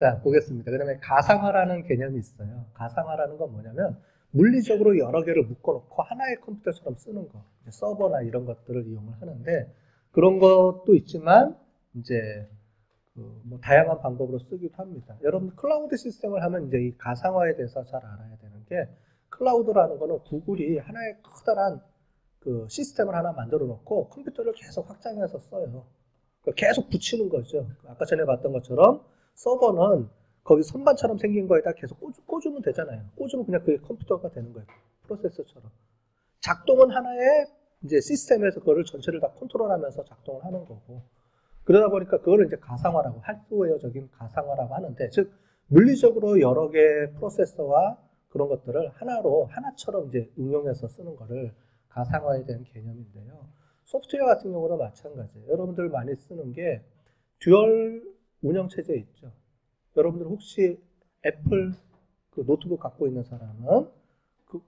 자, 보겠습니다. 그 다음에 가상화라는 개념이 있어요. 가상화라는 건 뭐냐면 물리적으로 여러 개를 묶어놓고 하나의 컴퓨터처럼 쓰는 거. 서버나 이런 것들을 이용을 하는데 그런 것도 있지만 이제 뭐 다양한 방법으로 쓰기도 합니다. 여러분 클라우드 시스템을 하면 이제 이 가상화에 대해서 잘 알아야 되는 게 클라우드라는 거는 구글이 하나의 커다란 그 시스템을 하나 만들어 놓고 컴퓨터를 계속 확장해서 써요. 계속 붙이는 거죠. 아까 전에 봤던 것처럼 서버는 거기 선반처럼 생긴 거에다 계속 꽂으면 되잖아요. 꽂으면 그냥 그게 컴퓨터가 되는 거예요. 프로세서처럼. 작동은 하나의 이제 시스템에서 그거를 전체를 다 컨트롤하면서 작동을 하는 거고. 그러다 보니까 그거를 이제 가상화라고, 하드웨어적인 가상화라고 하는데, 즉 물리적으로 여러 개의 프로세서와 그런 것들을 하나처럼 이제 응용해서 쓰는 거를 가상화에 대한 개념인데요. 소프트웨어 같은 경우는 마찬가지예요. 여러분들 많이 쓰는 게 듀얼 운영체제 있죠. 여러분들 혹시 애플 그 노트북 갖고 있는 사람은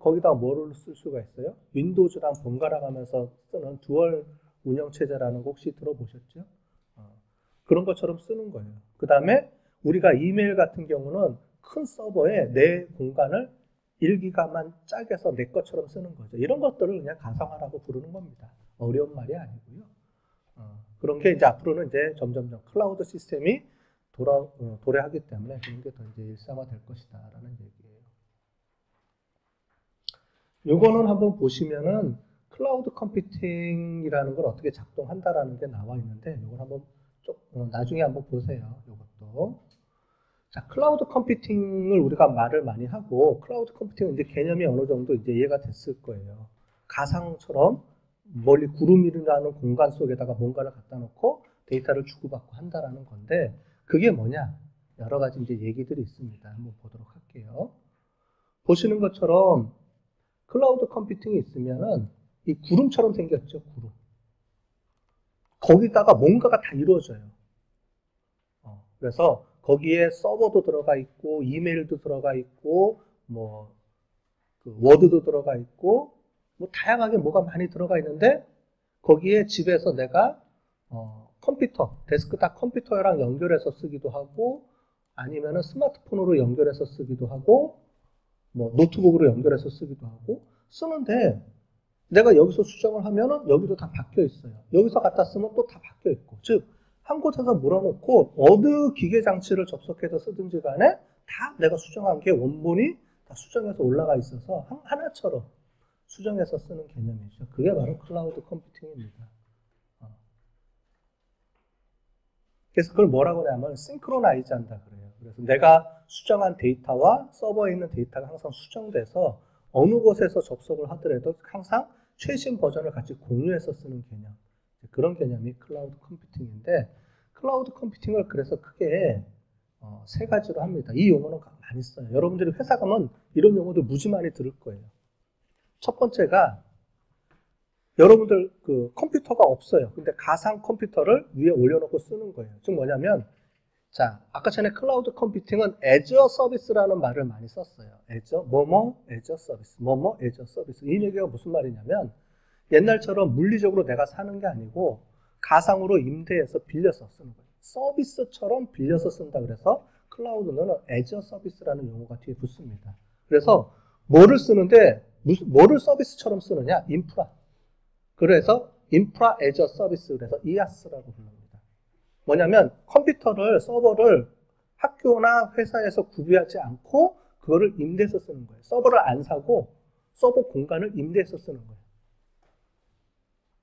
거기다 뭐를 쓸 수가 있어요? 윈도우즈랑 번갈아 가면서 쓰는 듀얼 운영체제라는 거 혹시 들어보셨죠? 그런 것처럼 쓰는 거예요. 그 다음에 우리가 이메일 같은 경우는 큰 서버에 내 공간을 1기가만 짜게서 내 것처럼 쓰는 거죠. 이런 것들을 그냥 가상화라고 부르는 겁니다. 어려운 말이 아니고요. 그런 게 이제 앞으로는 이제 점점점 클라우드 시스템이 도래하기 때문에 그런 게 더 이제 일상화될 것이다라는 얘기예요. 요거는 한번 보시면은 클라우드 컴퓨팅이라는 걸 어떻게 작동한다라는 게 나와 있는데 요걸 한번 나중에 한번 보세요. 요것도. 자, 클라우드 컴퓨팅을 우리가 말을 많이 하고 클라우드 컴퓨팅은 이제 개념이 어느 정도 이제 이해가 됐을 거예요. 가상처럼 멀리 구름이라는 공간 속에다가 뭔가를 갖다 놓고 데이터를 주고받고 한다라는 건데 그게 뭐냐? 여러 가지 이제 얘기들이 있습니다. 한번 보도록 할게요. 보시는 것처럼 클라우드 컴퓨팅이 있으면은 이 구름처럼 생겼죠, 구름. 거기다가 뭔가가 다 이루어져요. 그래서 거기에 서버도 들어가 있고 이메일도 들어가 있고 뭐 그 워드도 들어가 있고 뭐 다양하게 뭐가 많이 들어가 있는데 거기에 집에서 내가 컴퓨터, 데스크탑 컴퓨터랑 연결해서 쓰기도 하고 아니면은 스마트폰으로 연결해서 쓰기도 하고 뭐 노트북으로 연결해서 쓰기도 하고 쓰는데 내가 여기서 수정을 하면은 여기도 다 바뀌어 있어요. 여기서 갖다 쓰면 또 다 바뀌어 있고 즉 한 곳에서 몰아놓고 어느 기계 장치를 접속해서 쓰든지 간에 다 내가 수정한 게 원본이 다 수정해서 올라가 있어서 하나처럼 수정해서 쓰는 개념이죠. 그게 바로 클라우드 컴퓨팅입니다. 그래서 그걸 뭐라고 하냐면 싱크로나이즈 한다 그래요. 그래서 내가 수정한 데이터와 서버에 있는 데이터가 항상 수정돼서 어느 곳에서 접속을 하더라도 항상 최신 버전을 같이 공유해서 쓰는 개념. 그런 개념이 클라우드 컴퓨팅인데 클라우드 컴퓨팅을 그래서 크게 세 가지로 합니다. 이 용어는 많이 써요. 여러분들이 회사 가면 이런 용어들 무지 많이 들을 거예요. 첫 번째가 여러분들 그 컴퓨터가 없어요. 근데 가상 컴퓨터를 위에 올려놓고 쓰는 거예요. 즉 뭐냐면 자 아까 전에 클라우드 컴퓨팅은 애저 서비스라는 말을 많이 썼어요. 애저 뭐뭐 애저 서비스 뭐뭐 애저 서비스 이 얘기가 무슨 말이냐면 옛날처럼 물리적으로 내가 사는 게 아니고 가상으로 임대해서 빌려서 쓰는 거예요. 서비스처럼 빌려서 쓴다 그래서 클라우드는 애저 서비스라는 용어가 뒤에 붙습니다. 그래서 뭐를 쓰는데 뭐를 서비스처럼 쓰느냐? 인프라. 그래서 인프라 애저 서비스 그래서 이아스라고 부릅니다. 뭐냐면 컴퓨터를 서버를 학교나 회사에서 구비하지 않고 그거를 임대해서 쓰는 거예요. 서버를 안 사고 서버 공간을 임대해서 쓰는 거예요.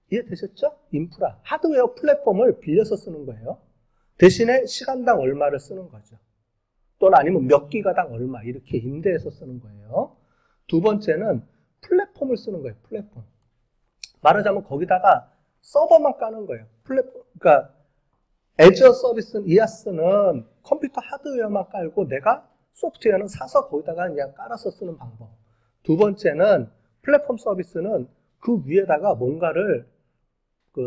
이해되셨죠? 인프라, 하드웨어 플랫폼을 빌려서 쓰는 거예요. 대신에 시간당 얼마를 쓰는 거죠. 또는 아니면 몇 기가당 얼마 이렇게 임대해서 쓰는 거예요. 두 번째는 플랫폼을 쓰는 거예요. 플랫폼. 말하자면 거기다가 서버만 까는 거예요. 플랫폼, 그러니까 애저 서비스 이아스는 컴퓨터 하드웨어만 깔고 내가 소프트웨어는 사서 거기다가 그냥 깔아서 쓰는 방법. 두 번째는 플랫폼 서비스는 그 위에다가 뭔가를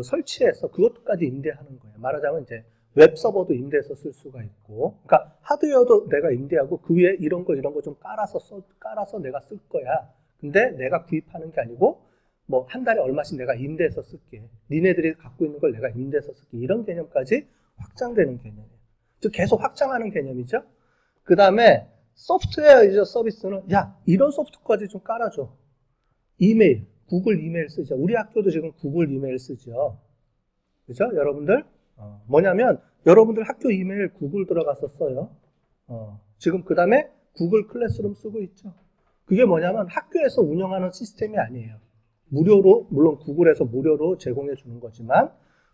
설치해서 그것까지 임대하는 거예요. 말하자면 이제 웹 서버도 임대해서 쓸 수가 있고, 그러니까 하드웨어도 내가 임대하고 그 위에 이런 거 좀 깔아서 내가 쓸 거야. 근데 내가 구입하는 게 아니고 뭐 한 달에 얼마씩 내가 임대해서 쓸게. 니네들이 갖고 있는 걸 내가 임대해서 쓸게. 이런 개념까지 확장되는 개념이에요. 즉 계속 확장하는 개념이죠. 그 다음에 소프트웨어 이제 서비스는 야 이런 소프트까지 좀 깔아줘. 이메일, 구글 이메일 쓰죠. 우리 학교도 지금 구글 이메일 쓰죠. 그죠? 여러분들 뭐냐면 여러분들 학교 이메일 구글 들어가서 써요. 지금 그 다음에 구글 클래스룸 쓰고 있죠. 그게 뭐냐면 학교에서 운영하는 시스템이 아니에요. 무료로, 물론 구글에서 무료로 제공해 주는 거지만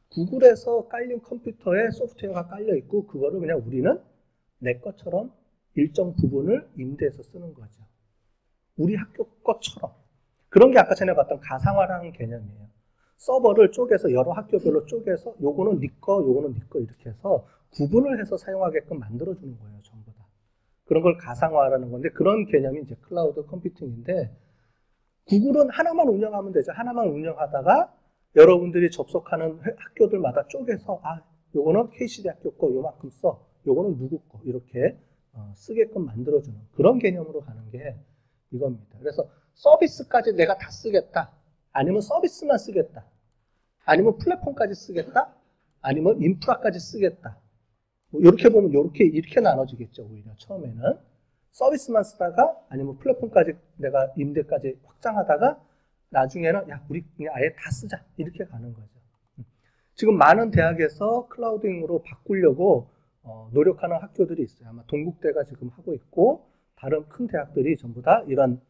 구글에서 깔린 컴퓨터에 소프트웨어가 깔려 있고 그거를 그냥 우리는 내 것처럼 일정 부분을 임대해서 쓰는 거죠. 우리 학교 것처럼. 그런 게 아까 전에 봤던 가상화라는 개념이에요. 서버를 쪼개서 여러 학교별로 쪼개서 요거는 네 거, 요거는 네 거 이렇게 해서 구분을 해서 사용하게끔 만들어주는 거예요. 전부 다. 그런 걸 가상화라는 건데 그런 개념이 이제 클라우드 컴퓨팅인데 구글은 하나만 운영하면 되죠. 하나만 운영하다가 여러분들이 접속하는 학교들마다 쪼개서 요거는 KCD 학교 거 요만큼 써. 요거는 누구 거 이렇게 쓰게끔 만들어주는 그런 개념으로 가는 게 이겁니다. 그래서 서비스까지 내가 다 쓰겠다. 아니면 서비스만 쓰겠다. 아니면 플랫폼까지 쓰겠다. 아니면 인프라까지 쓰겠다. 뭐 이렇게 보면 이렇게 나눠지겠죠. 오히려 처음에는 서비스만 쓰다가 아니면 플랫폼까지 내가 임대까지 확장하다가 나중에는 야 우리 그냥 아예 다 쓰자 이렇게 가는 거죠. 지금 많은 대학에서 클라우딩으로 바꾸려고 노력하는 학교들이 있어요. 아마 동국대가 지금 하고 있고 다른 큰 대학들이 전부 다 이런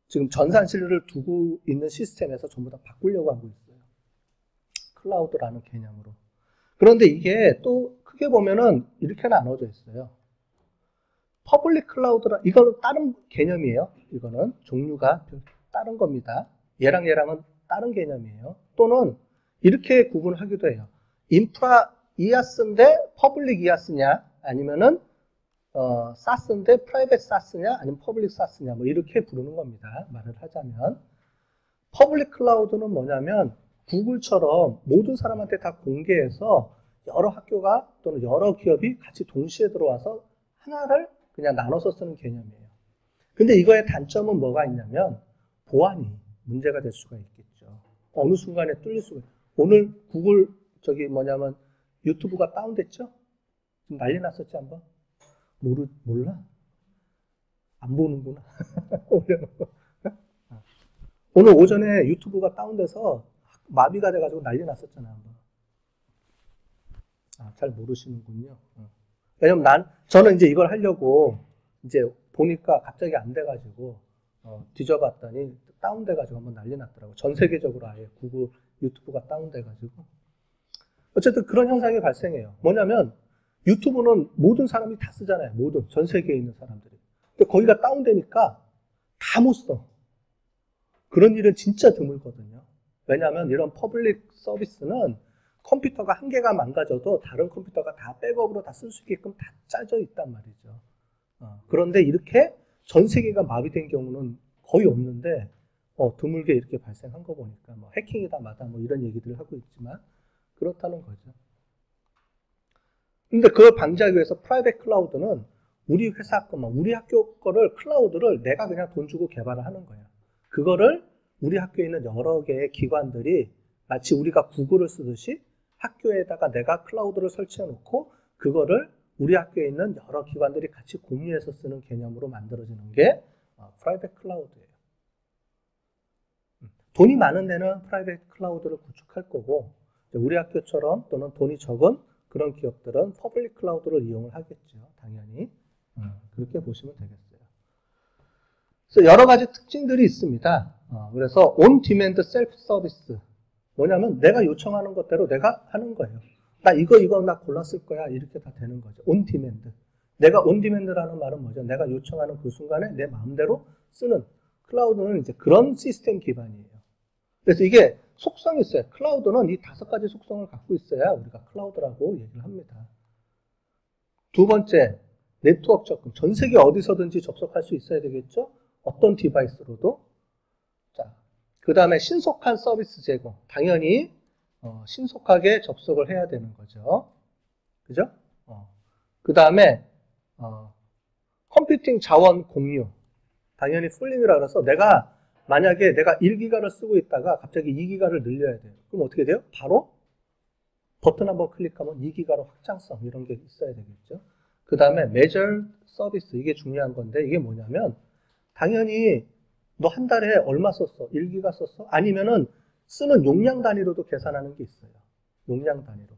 지금 전산실을 두고 있는 시스템에서 전부 다 바꾸려고 하고 있어요. 클라우드라는 개념으로. 그런데 이게 또 크게 보면은 이렇게 나눠져 있어요. 퍼블릭 클라우드라 이거는 다른 개념이에요. 이거는 종류가 다른 겁니다. 얘랑은 다른 개념이에요. 또는 이렇게 구분하기도 해요. 인프라 이아스인데 퍼블릭 이아스냐 아니면은 사스인데 프라이빗 사스냐 아니면 퍼블릭 사스냐 뭐 이렇게 부르는 겁니다. 말을 하자면 퍼블릭 클라우드는 뭐냐면 구글처럼 모든 사람한테 다 공개해서 여러 학교가 또는 여러 기업이 같이 동시에 들어와서 하나를 그냥 나눠서 쓰는 개념이에요. 근데 이거의 단점은 뭐가 있냐면 보안이 문제가 될 수가 있겠죠. 어느 순간에 뚫릴 수가 있어요. 오늘 구글 뭐냐면 유튜브가 다운됐죠? 지금 난리 났었지 한번? 몰라? 안 보는구나. 오늘 오전에 유튜브가 다운돼서 마비가 돼가지고 난리 났었잖아 한번. 잘 모르시는군요. 왜냐면 저는 이제 이걸 하려고 이제 보니까 갑자기 안 돼가지고 뒤져봤더니 다운돼가지고 한번 난리 났더라고. 전 세계적으로 아예 구글 유튜브가 다운돼가지고. 어쨌든 그런 현상이 발생해요. 뭐냐면 유튜브는 모든 사람이 다 쓰잖아요. 전 세계에 있는 사람들이. 근데 거기가 다운되니까 다 못 써. 그런 일은 진짜 드물거든요. 왜냐하면 이런 퍼블릭 서비스는 컴퓨터가 한 개가 망가져도 다른 컴퓨터가 다 백업으로 다 쓸 수 있게끔 다 짜져 있단 말이죠. 그런데 이렇게 전 세계가 마비된 경우는 거의 없는데 드물게 이렇게 발생한 거 보니까 뭐 해킹이다 마다 뭐 이런 얘기들을 하고 있지만 그렇다는 거죠. 근데 그걸 방지하기 위해서 프라이빗 클라우드는 우리 회사 거만 우리 학교 거를 클라우드를 내가 그냥 돈 주고 개발을 하는 거예요. 그거를 우리 학교에 있는 여러 개의 기관들이 마치 우리가 구글을 쓰듯이 학교에다가 내가 클라우드를 설치해 놓고 그거를 우리 학교에 있는 여러 기관들이 같이 공유해서 쓰는 개념으로 만들어지는 게 프라이빗 클라우드예요. 돈이 많은 데는 프라이빗 클라우드를 구축할 거고 우리 학교처럼 또는 돈이 적은 그런 기업들은 퍼블릭 클라우드를 이용을 하겠죠. 당연히. 그렇게 보시면 되겠어요. 그래서 여러 가지 특징들이 있습니다. 그래서 on demand self service 뭐냐면 내가 요청하는 것대로 내가 하는 거예요. 나 이거 나 골랐을 거야 이렇게 다 되는 거죠. on demand. 내가 on demand라는 말은 뭐죠? 내가 요청하는 그 순간에 내 마음대로 쓰는 클라우드는 이제 그런 시스템 기반이에요. 그래서 이게 속성이 있어요. 클라우드는 이 5가지 속성을 갖고 있어야 우리가 클라우드라고 얘기를 합니다. 두 번째, 네트워크 접근. 전 세계 어디서든지 접속할 수 있어야 되겠죠? 어떤 디바이스로도. 자, 그 다음에 신속한 서비스 제공. 당연히 신속하게 접속을 해야 되는 거죠. 그죠? 그 다음에 컴퓨팅 자원 공유. 당연히 풀링이라 그래서 만약에 내가 1기가를 쓰고 있다가 갑자기 2기가를 늘려야 돼요. 그럼 어떻게 돼요? 바로 버튼 한번 클릭하면 2기가로 확장성 이런 게 있어야 되겠죠. 그 다음에 measure 서비스 이게 중요한 건데 이게 뭐냐면 당연히 너 한 달에 얼마 썼어? 1기가 썼어? 아니면은 쓰는 용량 단위로도 계산하는 게 있어요. 용량 단위로.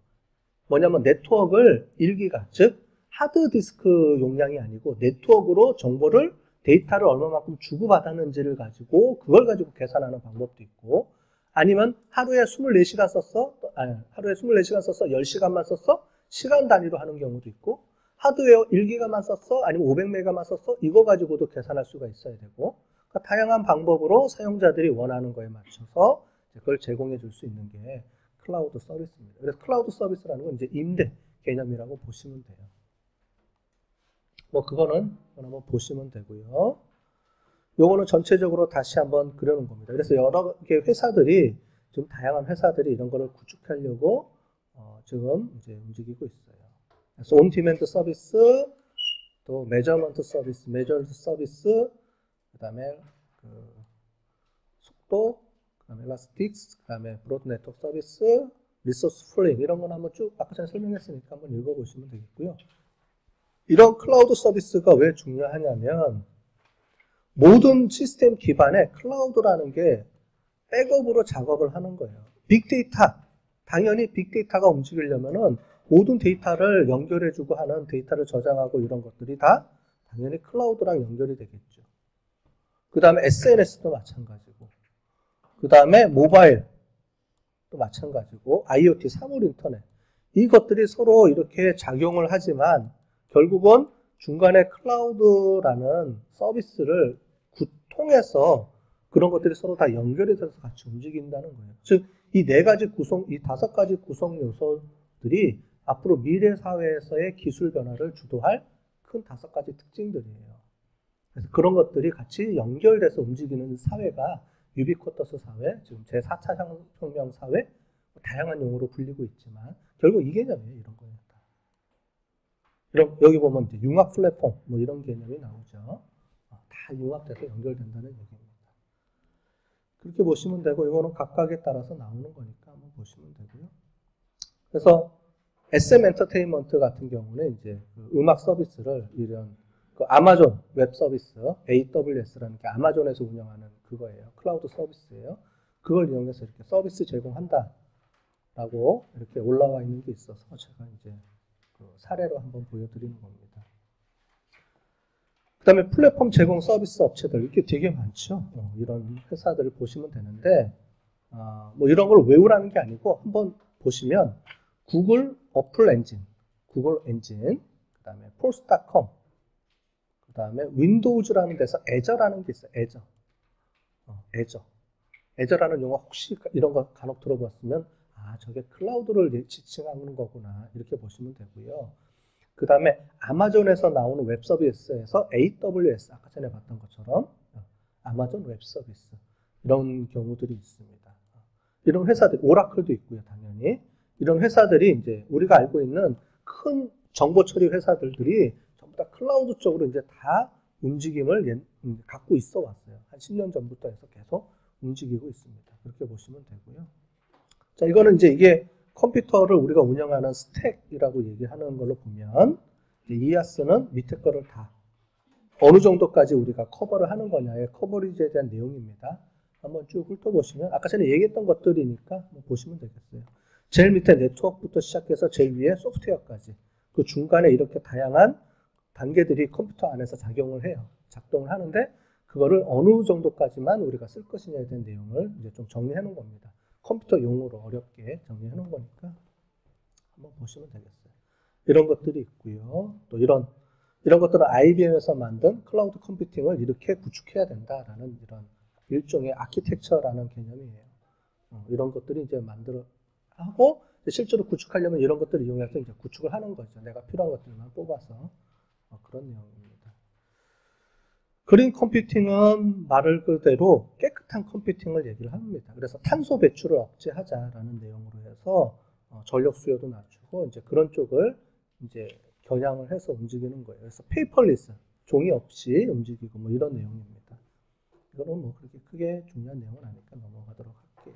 뭐냐면 네트워크를 1기가 즉 하드디스크 용량이 아니고 네트워크로 정보를 데이터를 얼마만큼 주고받았는지를 가지고 그걸 가지고 계산하는 방법도 있고 아니면 하루에 24시간 썼어? 하루에 24시간 썼어? 10시간만 썼어? 시간 단위로 하는 경우도 있고 하드웨어 1기가만 썼어? 아니면 500메가만 썼어? 이거 가지고도 계산할 수가 있어야 되고 그러니까 다양한 방법으로 사용자들이 원하는 거에 맞춰서 그걸 제공해 줄 수 있는 게 클라우드 서비스입니다. 그래서 클라우드 서비스라는 건 이제 임대 개념이라고 보시면 돼요. 뭐 그거는 한번 보시면 되고요. 요거는 전체적으로 다시 한번 그려놓은 겁니다. 그래서 여러 개 회사들이 좀 다양한 회사들이 이런 거를 구축하려고 지금 이제 움직이고 있어요. 그래서 온디맨드 서비스, 또 메저먼트 서비스, 메저드 서비스, 그다음에 그 속도, 그다음에 엘라스틱스, 그다음에 브로드 네트워크 서비스, 리소스 풀링 이런 건 한번 쭉 아까 전에 설명했으니까 한번 읽어보시면 되겠고요. 이런 클라우드 서비스가 왜 중요하냐면 모든 시스템 기반에 클라우드라는 게 백업으로 작업을 하는 거예요. 빅데이터, 당연히 빅데이터가 움직이려면은 모든 데이터를 연결해주고 하는 데이터를 저장하고 이런 것들이 다 당연히 클라우드랑 연결이 되겠죠. 그 다음에 SNS도 마찬가지고 그 다음에 모바일도 마찬가지고 IoT, 사물 인터넷 이것들이 서로 이렇게 작용을 하지만 결국은 중간에 클라우드라는 서비스를 통해서 그런 것들이 서로 다 연결이 돼서 같이 움직인다는 거예요. 즉, 이 4가지 구성, 이 5가지 구성 요소들이 앞으로 미래 사회에서의 기술 변화를 주도할 큰 5가지 특징들이에요. 그래서 그런 것들이 같이 연결돼서 움직이는 사회가 유비쿼터스 사회, 지금 제4차 혁명 사회, 다양한 용어로 불리고 있지만 결국 이 개념이에요. 이런 거예요. 여기 보면 이제 융합 플랫폼 뭐 이런 개념이 나오죠. 다 융합돼서 연결된다는 얘기입니다. 그렇게 보시면 되고 이거는 각각에 따라서 나오는 거니까 한번 보시면 되고요. 그래서 SM 엔터테인먼트 같은 경우는 이제 그 음악 서비스를 이런 그 아마존 웹 서비스 AWS라는 게 아마존에서 운영하는 그거예요. 클라우드 서비스예요. 그걸 이용해서 이렇게 서비스 제공한다라고 이렇게 올라와 있는 게 있어서 제가 이제 그 사례로 한번 보여드리는 겁니다. 그 다음에 플랫폼 제공 서비스 업체들 이렇게 되게 많죠. 이런 회사들을 보시면 되는데 뭐 이런 걸 외우라는 게 아니고 한번 보시면 구글 어플 엔진, 구글 엔진, 그 다음에 폴스닷컴, 그 다음에 윈도우즈라는 데서 애저라는 게 있어요. 애저라는 용어 혹시 이런 거 간혹 들어봤으면 저게 클라우드를 지칭하는 거구나 이렇게 보시면 되고요. 그 다음에 아마존에서 나오는 웹 서비스에서 AWS 아까 전에 봤던 것처럼 아마존 웹 서비스 이런 경우들이 있습니다. 이런 회사들 오라클도 있고요. 당연히 이런 회사들이 이제 우리가 알고 있는 큰 정보 처리 회사들이 전부 다 클라우드 쪽으로 이제 다 움직임을 갖고 있어 왔어요. 한 10년 전부터 해서 계속 움직이고 있습니다. 그렇게 보시면 되고요. 자, 이거는 이제 이게 컴퓨터를 우리가 운영하는 스택이라고 얘기하는 걸로 보면 이아스는 밑에 거를 다 어느 정도까지 우리가 커버를 하는 거냐의 커버리지에 대한 내용입니다. 한번 쭉 훑어보시면 아까 전에 얘기했던 것들이니까 한번 보시면 되겠어요. 제일 밑에 네트워크부터 시작해서 제일 위에 소프트웨어까지 그 중간에 이렇게 다양한 단계들이 컴퓨터 안에서 작용을 해요. 작동을 하는데 그거를 어느 정도까지만 우리가 쓸 것이냐에 대한 내용을 이제 좀 정리해 놓은 겁니다. 컴퓨터 용어로 어렵게 정리해 놓은 거니까 한번 보시면 되겠어요. 이런 것들이 있고요. 또 이런 것들은 IBM에서 만든 클라우드 컴퓨팅을 이렇게 구축해야 된다라는 이런 일종의 아키텍처라는 개념이에요. 이런 것들이 이제 하고 실제로 구축하려면 이런 것들을 이용해서 이제 구축을 하는 거죠. 내가 필요한 것들만 뽑아서 그런 내용입니다. 그린 컴퓨팅은 말 그대로 깨끗한 컴퓨팅을 얘기를 합니다. 그래서 탄소 배출을 억제하자라는 내용으로 해서 전력 수요도 낮추고 이제 그런 쪽을 이제 겨냥을 해서 움직이는 거예요. 그래서 페이퍼리스, 종이 없이 움직이고 뭐 이런 내용입니다. 이거는 뭐 그렇게 크게 중요한 내용은 아니니까 넘어가도록 할게요.